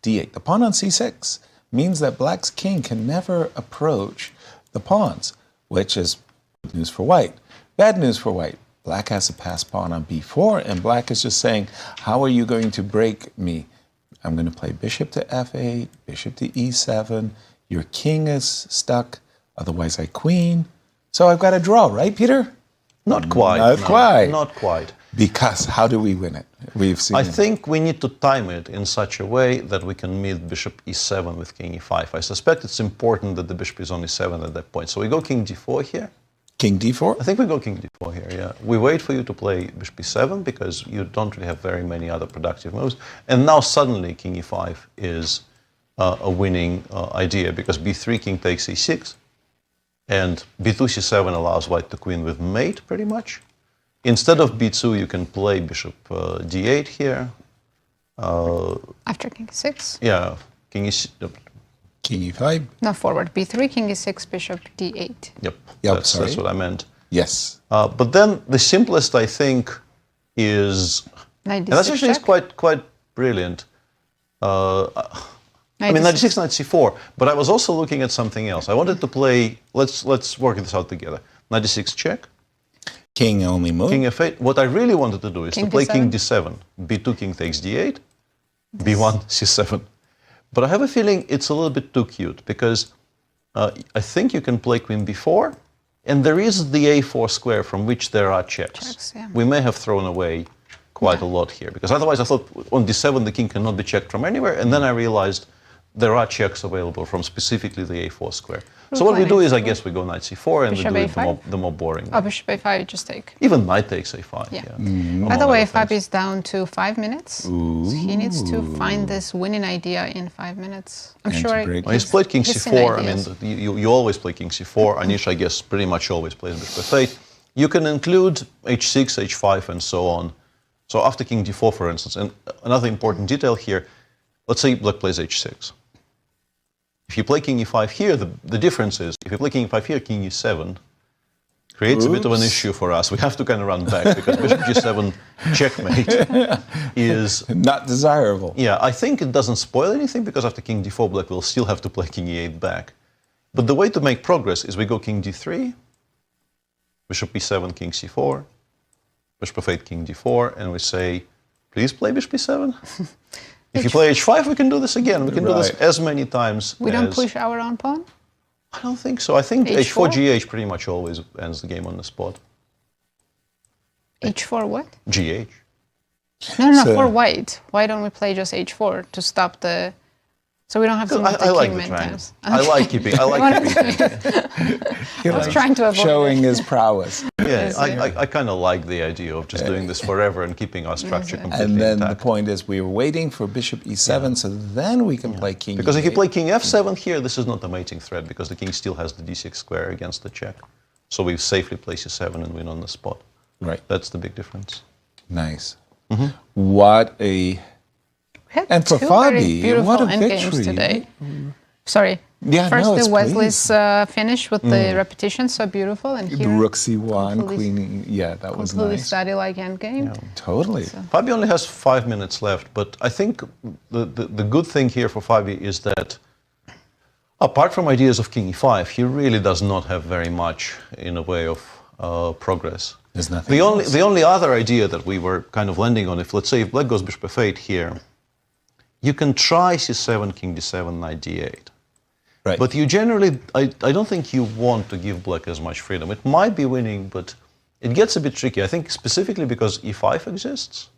d8. The pawn on c6 means that black's king can never approach the pawns, which is good news for white. Bad news for white. Black has a passed pawn on b4, and black is just saying, how are you going to break me? I'm going to play bishop to f8, bishop to e7. Your king is stuck, otherwise I queen. So I've got a draw, right, Peter? Not quite. Not quite. Not quite. Because how do we win it? We've seen I think we need to time it in such a way that we can meet bishop e7 with king e5. I suspect it's important that the bishop is on e7 at that point. So we go king d4 here. King d4? I think we go king d4 here, yeah. We wait for you to play bishop e7 because you don't really have very many other productive moves. And now suddenly king e5 is a winning idea because b3, king takes e6. And b2, c7 allows white to queen with mate, pretty much. Instead of b2, you can play bishop d8 here. After king e6? Yeah, king e6. King e5? No, forward. b3, king e6, bishop d8. Yep, Yep, that's what I meant. Yes. But then the simplest, I think, is... Knight d6 and that's actually check? quite brilliant. I mean, Knight knight d6, knight c4. But I was also looking at something else. I wanted to play... Let's work this out together. Knight d6 check. King only move. King f8. What I really wanted to do is King to play d7. king d7. b2, king takes d8. b1, c7. But I have a feeling it's a little bit too cute because I think you can play queen b4, and there is the a4 square from which there are checks. Yeah. We may have thrown away quite a lot here because otherwise I thought on d7 the king cannot be checked from anywhere, and then I realized there are checks available from specifically the a4 square. So what we do is, I guess, we go knight c4 and Bishop we do a5? the more boring. Oh, bishop a5, you just take. Even knight takes a5. Yeah. Yeah. By the way, Fabi Fabi is down to 5 minutes. So he needs to find this winning idea in 5 minutes. I'm And sure to break Well, he's played king he's seen c4. I ideas. mean, you always play king c4. Anish, I guess, pretty much always plays bishop f8. You can include h6, h5, and so on. So after king d4, for instance, and another important detail here, let's say black plays h6. If you play king e5 here, the difference is, if you play king e5 here, king e7 creates a bit of an issue for us. We have to kind of run back because bishop g7 checkmate is... Not desirable. Yeah, I think it doesn't spoil anything because after king d4, black will still have to play king e8 back. But the way to make progress is we go king d3, bishop e7, king c4, bishop f8, king d4, and we say, please play bishop e7. If you play h5, we can do this again. We can do this as many times We don't push our own pawn? I don't think so. I think H4? h4, gh pretty much always ends the game on the spot. h4 what? Gh. No, So- for white. Why don't we play just h4 to stop the... So we don't have to move I the like king the many triangle. times. I like keeping He I was likes trying to avoid showing that. his prowess. Yeah, Yes, I kind of like the idea of just doing this forever and keeping our structure completely And then the intact. point is we are waiting for bishop e7, so then we can play king Because if you e8. play king f7 here, this is not a mating threat because the king still has the d6 square against the check. So we safely play c7 and win on the spot. Right. That's the big difference. Nice. What a... We had And for two very Fabi, beautiful what a endgames victory. today. Sorry. Yeah, First, no, it's the Wesley's please. finish with the repetition, so beautiful. And The here, rook c1, completely- queen, yeah, that was completely nice. study-like endgame. Totally. Fabi only has 5 minutes left, but I think the good thing here for Fabi is that apart from ideas of king e5, he really does not have very much in a way of progress. There's nothing The only other idea that we were kind of landing on, if let's say if black goes bishop f8 here, you can try c7, king d7, knight d8. Right. But you generally, I don't think you want to give black as much freedom. It might be winning, but it gets a bit tricky. I think specifically because e5 exists.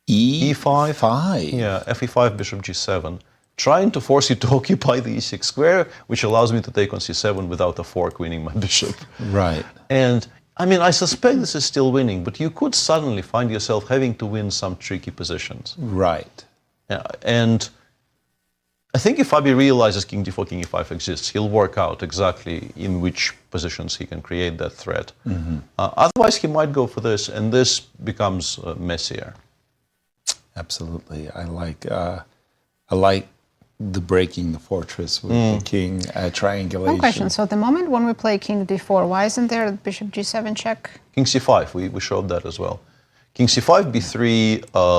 E5? Yeah, fe5, bishop g7. Trying to force you to occupy the e6 square, which allows me to take on c7 without a fork winning my bishop. Right. And I mean, I suspect this is still winning, but you could suddenly find yourself having to win some tricky positions. Right. Yeah, and I think if Fabi realizes king d4, king e5 exists, he'll work out exactly in which positions he can create that threat. Otherwise, he might go for this, and this becomes messier. Absolutely. I like the breaking the fortress with the king triangulation. One question. So the moment when we play king d4, why isn't there a bishop g7 check? King c5, we showed that as well. King c5, b3.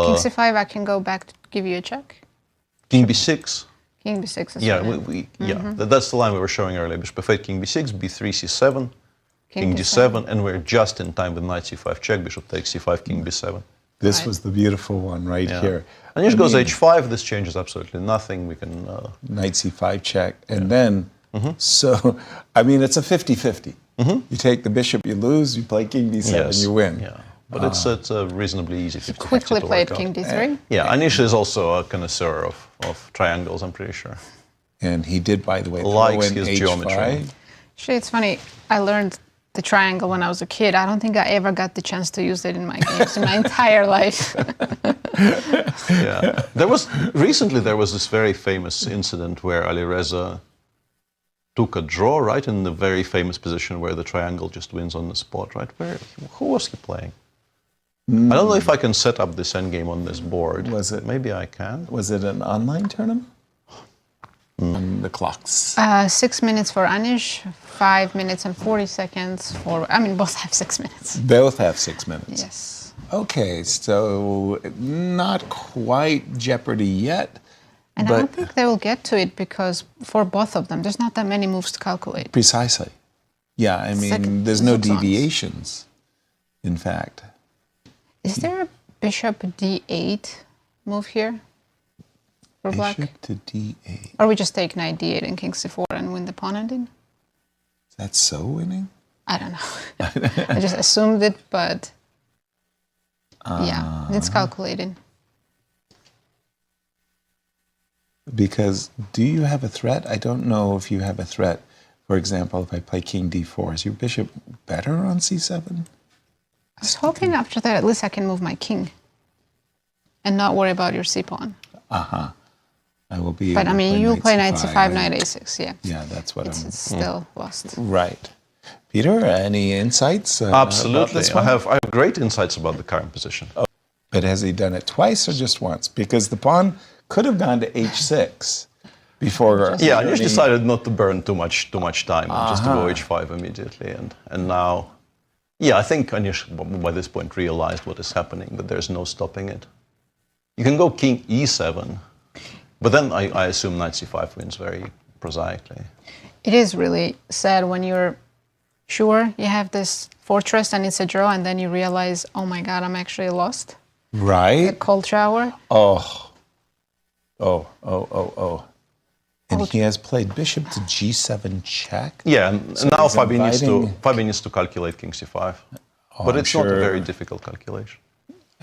King c5, I can go back to give you a check. King b6. King b6 is Yeah, winning. that's the line we were showing earlier. Bishop f8, king b6, b3, c7, king d7, and we're just in time with knight c5 check, bishop takes c5, king b7. This Right. was the beautiful one right here. Anish goes h5, this changes absolutely nothing. We can... Knight c5 check. And then, so, I mean, it's a 50-50. You take the bishop, you lose. You play king d7, you win. Yeah, but it's a reasonably easy 50-50 Quickly to played work king out. d3. Yeah, Anish is also a connoisseur of triangles, I'm pretty sure. And he did, by the way, Likes throw in his h5. geometry. Actually, it's funny. I learned the triangle when I was a kid. I don't think I ever got the chance to use it in my games in my entire life. Yeah, recently there was this very famous incident where Alireza took a draw, right, in the very famous position where the triangle just wins on the spot, right? Who was he playing? I don't know if I can set up this endgame on this board. Was it? Maybe I can. Was it an online tournament? The clocks. 6 minutes for Anish, 5 minutes and 40 seconds for... I mean, both have 6 minutes. Both have 6 minutes. Yes. Okay, so not quite Jeopardy yet. And but I don't think they will get to it because for both of them, there's not that many moves to calculate. Precisely. Yeah, I mean, Second there's no zones. deviations, in fact. Is there a bishop d8 move here for black? Bishop to d8. Or we just take knight d8 and king c4 and win the pawn ending? Is that so winning? I don't know. I just assumed it, but yeah, it's calculating. Because do you have a threat? I don't know if you have a threat. For example, if I play king d4, is your bishop better on c7? I was hoping after that at least I can move my king and not worry about your c-pawn. I will be But able I to mean, you play knight c5, and- knight a6, yeah. Yeah, that's what It's I'm... still lost. Right. Peter, any insights? About Absolutely. this I one? have great insights about the current position. But has he done it twice or just once? Because the pawn could have gone to h6 before... Yeah, Anish decided not to burn too much time, and just to go h5 immediately. And now, yeah, I think Anish by this point realized what is happening, that there's no stopping it. You can go king e7, but then I assume knight c5 wins very prosaically. It is really sad when you're sure you have this fortress and it's a draw, and then you realize, oh my God, I'm actually lost. The Right? cold shower. And he has played bishop to g7 check. Yeah, and So now he's inviting- Fabian needs to calculate king c5. But I'm it's not a sure- very difficult calculation.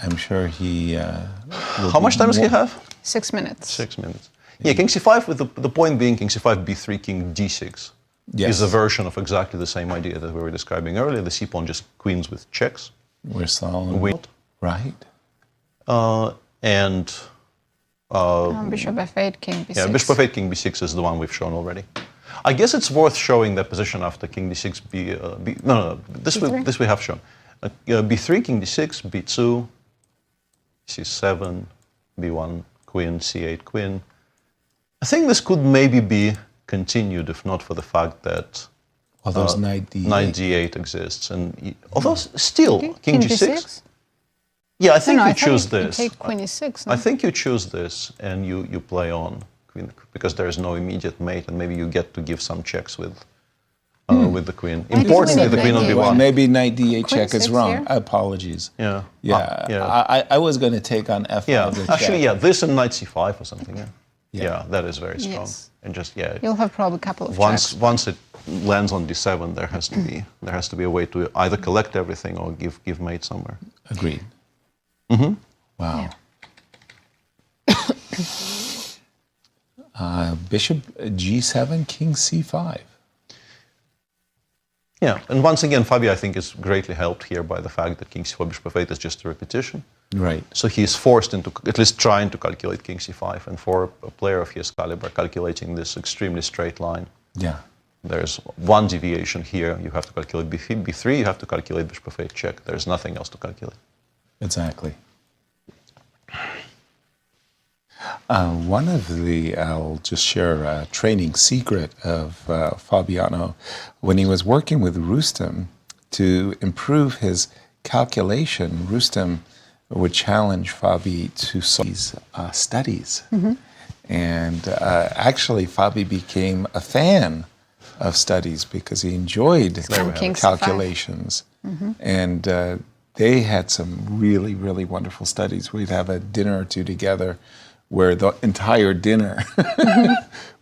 I'm sure he... will How be much time does he more- have? 6 minutes. 6 minutes. Yeah, king c5, with the point being king c5, b3, king d6 Yes. is a version of exactly the same idea that we were describing earlier. The c-pawn just queens with checks. We're solid. Right? And Bishop f8, king b6. yeah, bishop f8, king b6 is the one we've shown already. I guess it's worth showing that position after king d6, no, B3? this we have shown. b3, king d6, b2, c7, b1, queen, c8, queen. I think this could maybe be continued if not for the fact that Although knight d8. knight d8 exists. And although still, king King g6? Yeah, I think No, you I thought choose you this. take queen e6. I think you choose this and you play on queen, because there is no immediate mate, and maybe you get to give some checks with the queen. Why do you Importantly, need the queen on knight Well, b1. maybe knight d8 Queen check is 6 wrong. here? Apologies. Yeah. Yeah, yeah. I was going to take on f5. Yeah, the actually, check. yeah, this and knight c5 or something. Yeah, Yeah. yeah, that is very strong. Yes. And just yeah, You'll have probably a couple of checks. once it lands on d7, there has to be a way to either collect everything or give mate somewhere. Agreed. Wow. Bishop g7, king c5. Yeah, and once again, Fabio, I think, is greatly helped here by the fact that king c4, bishop f8 is just a repetition. Right. So he is forced into at least trying to calculate king c5, and for a player of his caliber, calculating this extremely straight line, Yeah. there's one deviation here. You have to calculate b3, you have to calculate bishop f8 check. There's nothing else to calculate. Exactly. One of the, I'll just share a training secret of Fabiano. When he was working with Rustem to improve his calculation, Rustem would challenge Fabi to solve these studies. And actually, Fabi became a fan of studies because he enjoyed King C5. calculations. And they had some really, really wonderful studies. We'd have a dinner or two together where the entire dinner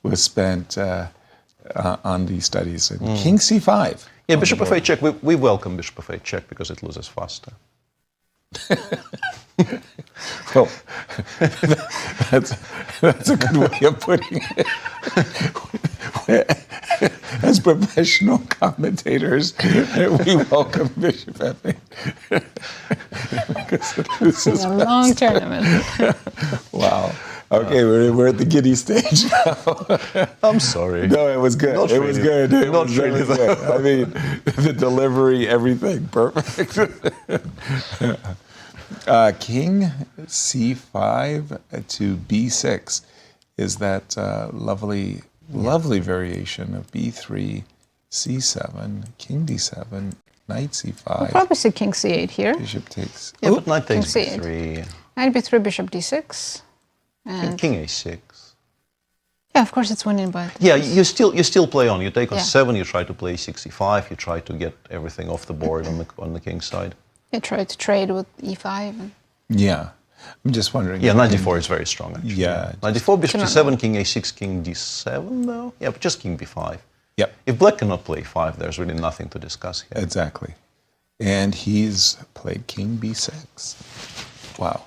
was spent on these studies. And King C5. Yeah, bishop f8 check. We welcome bishop f8 check because it loses faster. Well, that's a good way of putting it. As professional commentators, we welcome Bishop f8. It's a long tournament. Wow. Okay, we're at the giddy stage now. I'm sorry. No, it was good. Not It really. was good. It Not was really, really good. I mean, the delivery, everything, perfect. King c5 to b6 is that lovely variation of b3, c7, king d7, knight c5. We'll probably see king c8 here. Bishop takes. Yeah, but knight takes King c8. b3. Knight b3, bishop d6. And King a6. yeah, of course it's winning, but Yeah, you still play on. You take on Yeah. 7. You try to play 65. You try to get everything off the board on the king's side. you try to trade with e5. And Yeah. I'm just wondering. Yeah, 94 is very strong, actually. Yeah. 94, bishop Cannot c7, king a6, king d7, though? Yeah, but just king b5. Yep, If black cannot play 5, there's really nothing to discuss here. exactly. And he's played king b6. Wow.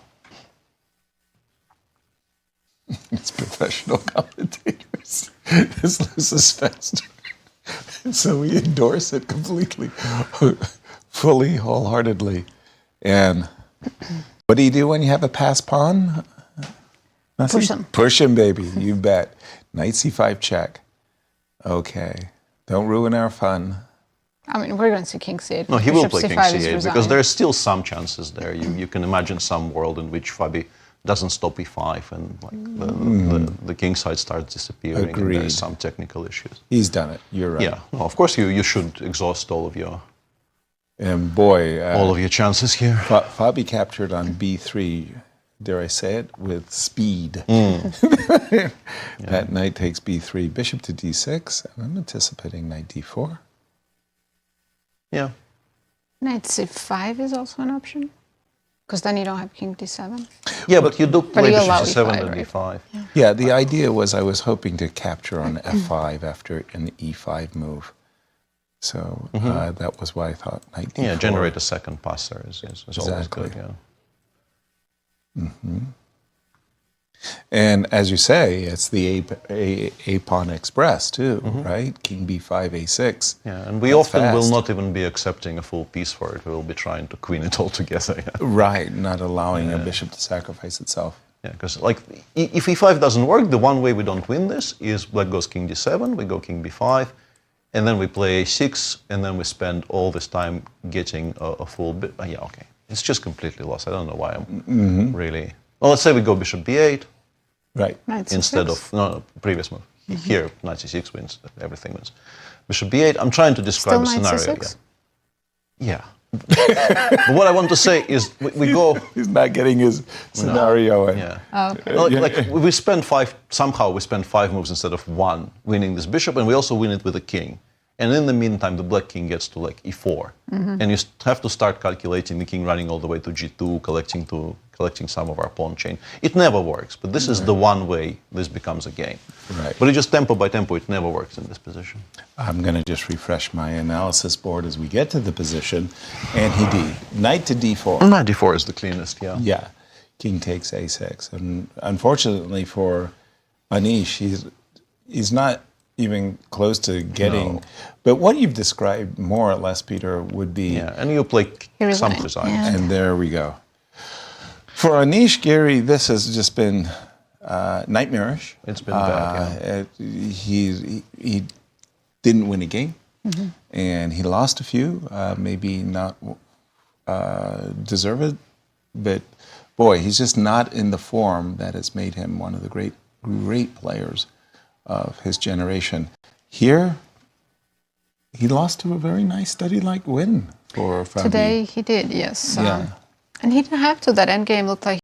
It's professional commentators. This loses faster. So we endorse it completely, fully, wholeheartedly. And what do you do when you have a pass pawn? Nothing? Push him. Push him, baby. You bet. Knight c5 check. Okay. Don't ruin our fun. I mean, we're going to see king c8. No, he will Bishop play king c5 is c8 because resigning. there's still some chances there. You can imagine some world in which Fabi doesn't stop e5 and like the king side starts disappearing and Agreed. there's some technical issues. He's done it. You're right. Yeah, no, of course you should exhaust all of your And boy, chances here. Fabi captured on b3, dare I say it, with speed. That knight takes b3, bishop to d6, and I'm anticipating knight d4. Yeah. Knight c5 is also an option. Because then you don't have king d7. Yeah, but you do play you bishop allow c7 e5, and right? d5. Yeah, the idea was I was hoping to capture on f5 after an e5 move. So that was why I thought knight d4. Yeah, generate a second passer is always Exactly. good. Yeah. And as you say, it's the A pawn express too, right? King b5, a6. Yeah, and we That's often will fast. not even be accepting a full piece for it. We will be trying to queen it all together. Yeah, Right, not allowing a bishop to sacrifice itself. because like if e5 doesn't work, the one way we don't win this is black goes king d7, we go king b5, and then we play a6, and then we spend all this time getting a full bit. Yeah, okay, it's just completely lost. I don't know why I'm really. Well, let's say we go bishop b8 Right. Knight c6. instead of no previous move. Here, knight c6 wins. Everything wins. Bishop b8. I'm trying to describe Still a knight scenario. c6? Yeah. But what I want to say is we go. He's not getting his scenario in. Yeah. Oh, okay. Like we spend somehow we spend 5 moves instead of 1 winning this bishop, and we also win it with a king. And in the meantime, the black king gets to like e4, and you have to start calculating the king running all the way to g2, collecting some of our pawn chain. It never works, but this is the one way this becomes a game. Right. But it just tempo by tempo, it never works in this position. I'm going to just refresh my analysis board as we get to the position. And knight to d4. Knight d4 is the cleanest, yeah. Yeah, king takes a6. And unfortunately for Anish, he's not even close to getting. No. But what you've described more or less, Peter, would be. Yeah, and you play Here some is designs. yeah. And there we go. For Anish, Giri, this has just been nightmarish. It's been bad, He didn't win a game, and he lost a few, maybe not deserved, but boy, he's just not in the form that has made him one of the great players of his generation. Here, he lost to a very nice study-like win for Fabi. Today he did, yes. Yeah. And he didn't have to. That endgame looked like